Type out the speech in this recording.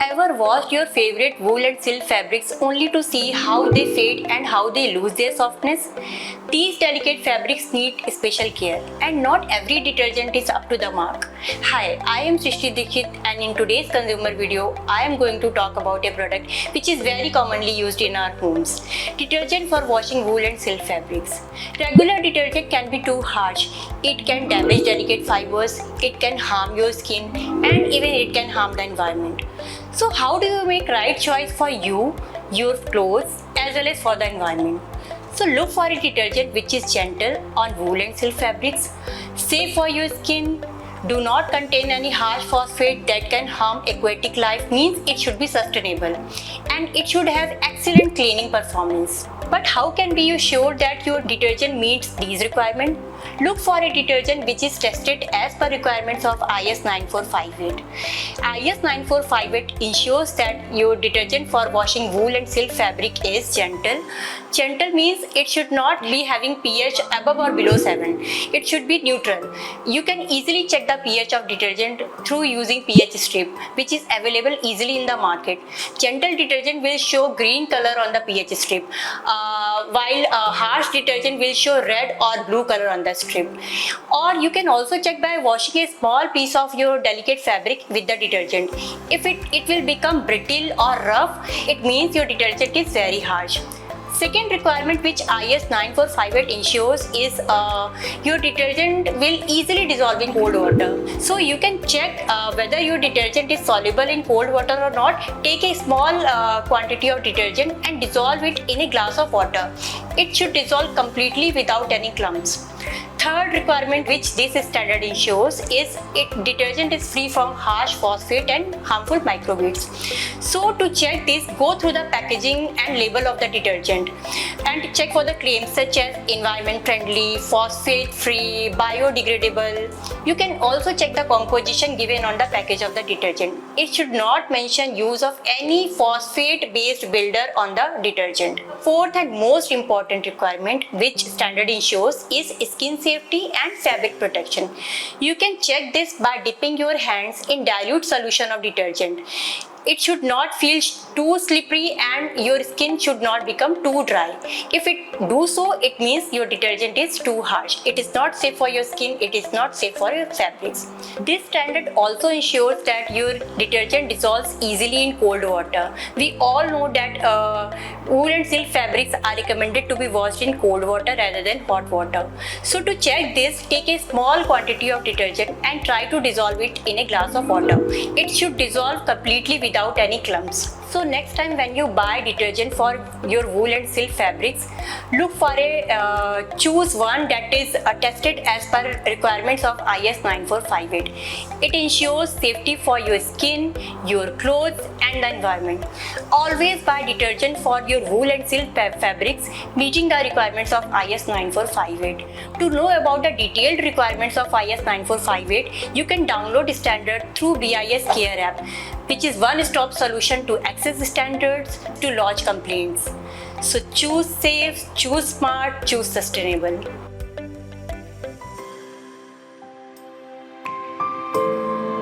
Ever washed your favorite wool and silk fabrics only to see how they fade and how they lose their softness? These delicate fabrics need special care, and not every detergent is up to the mark. Hi, I am Srishti Dikshit, and in today's consumer video, I am going to talk about a product which is very commonly used in our homes. Detergent for washing wool and silk fabrics. Regular detergent can be too harsh. It can damage delicate fibers, it can harm your skin, and even it can harm the environment. So how do you make right choice for you, your clothes, as well as for the environment? So look for a detergent which is gentle on wool and silk fabrics, safe for your skin, do not contain any harsh phosphate that can harm aquatic life, means it should be sustainable, and it should have excellent cleaning performance. But how can be you sure that your detergent meets these requirements? Look for a detergent which is tested as per requirements of IS 9458. IS 9458 ensures that your detergent for washing wool and silk fabric is gentle. Gentle means it should not be having pH above or below 7. It should be neutral. You can easily check the pH of detergent through using pH strip, which is available easily in the market. Gentle detergent will show green color on the pH strip, while harsh detergent will show red or blue color on the strip. Or you can also check by washing a small piece of your delicate fabric with the detergent. If it will become brittle or rough, it means your detergent is very harsh. Second requirement which IS 9458 ensures is your detergent will easily dissolve in cold water. So you can check whether your detergent is soluble in cold water or not. Take a small quantity of detergent and dissolve it in a glass of water. It should dissolve completely without any clumps. Third requirement which this standard ensures is detergent is free from harsh phosphate and harmful microbeads. So to check this, go through the packaging and label of the detergent and check for the claims such as environment friendly, phosphate free, biodegradable. You can also check the composition given on the package of the detergent. It should not mention use of any phosphate based builder on the detergent. Fourth and most important requirement which standard ensures is skin safety and fabric protection. You can check this by dipping your hands in dilute solution of detergent. It should not feel too slippery and your skin should not become too dry. If it do so, it means your detergent is too harsh. It is not safe for your skin, it is not safe for your fabrics. This standard also ensures that your detergent dissolves easily in cold water. We all know that wool and silk fabrics are recommended to be washed in cold water rather than hot water. So to check this, take a small quantity of detergent and try to dissolve it in a glass of water. It should dissolve completely without any clumps. So next time when you buy detergent for your wool and silk fabrics, look for choose one that is tested as per requirements of IS 9458. It ensures safety for your skin, your clothes and the environment. Always buy detergent for your wool and silk fabrics meeting the requirements of IS 9458. To know about the detailed requirements of IS 9458, you can download the standard through BIS Care app, which is one-stop solution to access standards, to lodge complaints. So choose safe, choose smart, choose sustainable.